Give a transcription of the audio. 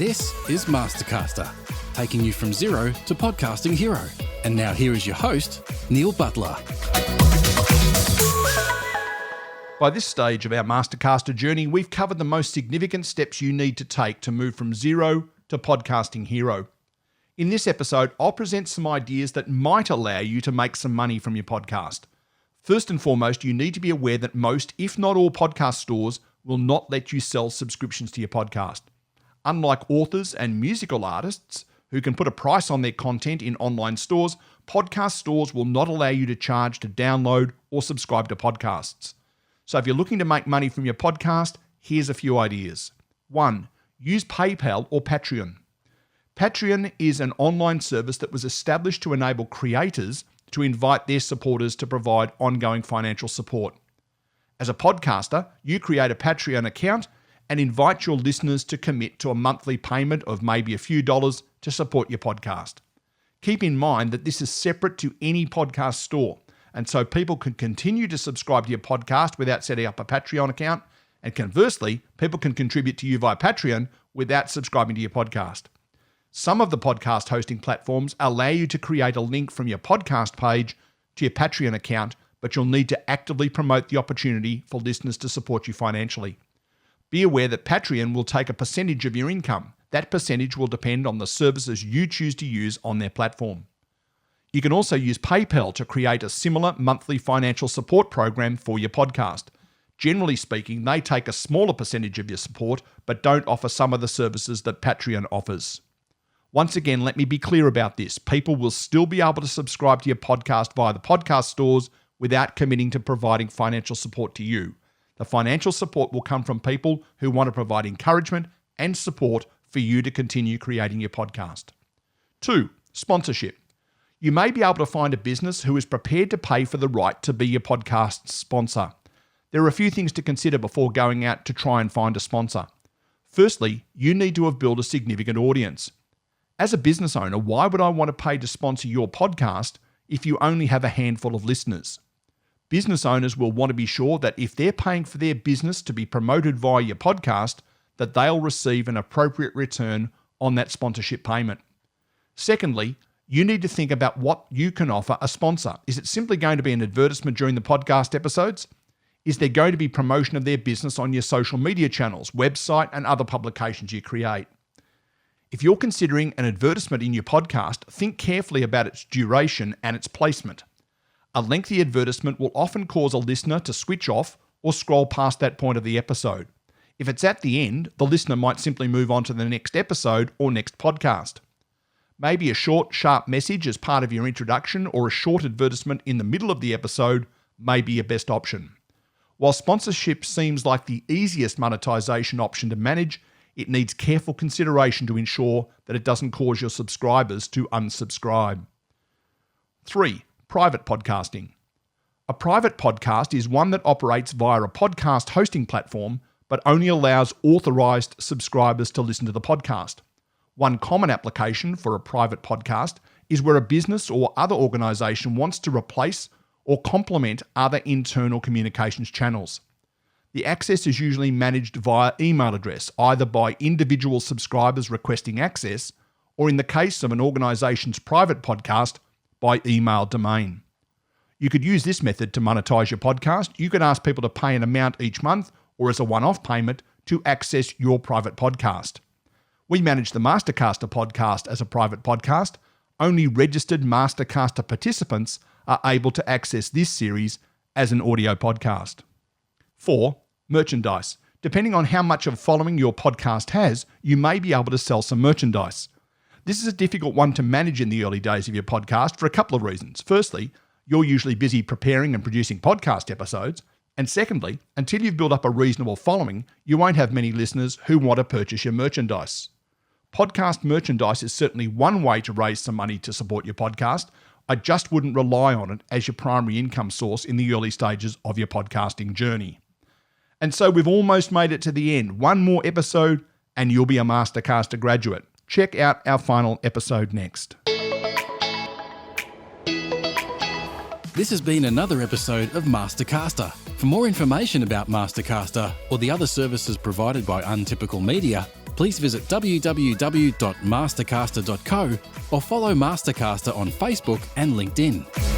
This is Mastercaster, taking you from zero to podcasting hero. And now here is your host, Neil Butler. By this stage of our Mastercaster journey, we've covered the most significant steps you need to take to move from zero to podcasting hero. In this episode, I'll present some ideas that might allow you to make some money from your podcast. First and foremost, you need to be aware that most, if not all, podcast stores will not let you sell subscriptions to your podcast. Unlike authors and musical artists who can put a price on their content in online stores, podcast stores will not allow you to charge to download or subscribe to podcasts. So if you're looking to make money from your podcast, here's a few ideas. 1. Use PayPal or Patreon. Patreon is an online service that was established to enable creators to invite their supporters to provide ongoing financial support. As a podcaster, you create a Patreon account and invite your listeners to commit to a monthly payment of maybe a few dollars to support your podcast. Keep in mind that this is separate to any podcast store, and so people can continue to subscribe to your podcast without setting up a Patreon account, and conversely, people can contribute to you via Patreon without subscribing to your podcast. Some of the podcast hosting platforms allow you to create a link from your podcast page to your Patreon account, but you'll need to actively promote the opportunity for listeners to support you financially. Be aware that Patreon will take a percentage of your income. That percentage will depend on the services you choose to use on their platform. You can also use PayPal to create a similar monthly financial support program for your podcast. Generally speaking, they take a smaller percentage of your support, but don't offer some of the services that Patreon offers. Once again, let me be clear about this. People will still be able to subscribe to your podcast via the podcast stores without committing to providing financial support to you. The financial support will come from people who want to provide encouragement and support for you to continue creating your podcast. 2. Sponsorship. You may be able to find a business who is prepared to pay for the right to be your podcast's sponsor. There are a few things to consider before going out to try and find a sponsor. Firstly, you need to have built a significant audience. As a business owner, why would I want to pay to sponsor your podcast if you only have a handful of listeners? Business owners will want to be sure that if they're paying for their business to be promoted via your podcast, that they'll receive an appropriate return on that sponsorship payment. Secondly, you need to think about what you can offer a sponsor. Is it simply going to be an advertisement during the podcast episodes? Is there going to be promotion of their business on your social media channels, website, and other publications you create? If you're considering an advertisement in your podcast, think carefully about its duration and its placement. A lengthy advertisement will often cause a listener to switch off or scroll past that point of the episode. If it's at the end, the listener might simply move on to the next episode or next podcast. Maybe a short, sharp message as part of your introduction or a short advertisement in the middle of the episode may be your best option. While sponsorship seems like the easiest monetization option to manage, it needs careful consideration to ensure that it doesn't cause your subscribers to unsubscribe. 3. Private podcasting. A private podcast is one that operates via a podcast hosting platform, but only allows authorized subscribers to listen to the podcast. One common application for a private podcast is where a business or other organization wants to replace or complement other internal communications channels. The access is usually managed via email address, either by individual subscribers requesting access, or in the case of an organization's private podcast, by email domain. You could use this method to monetize your podcast. You could ask people to pay an amount each month or as a one-off payment to access your private podcast. We manage the Mastercaster podcast as a private podcast. Only registered Mastercaster participants are able to access this series as an audio podcast. 4. Merchandise. Depending on how much of a following your podcast has, you may be able to sell some merchandise. This is a difficult one to manage in the early days of your podcast for a couple of reasons. Firstly, you're usually busy preparing and producing podcast episodes. And secondly, until you've built up a reasonable following, you won't have many listeners who want to purchase your merchandise. Podcast merchandise is certainly one way to raise some money to support your podcast. I just wouldn't rely on it as your primary income source in the early stages of your podcasting journey. And so we've almost made it to the end. One more episode and you'll be a Mastercaster graduate. Check out our final episode next. This has been another episode of Mastercaster. For more information about Mastercaster or the other services provided by Untypical Media, please visit www.mastercaster.co or follow Mastercaster on Facebook and LinkedIn.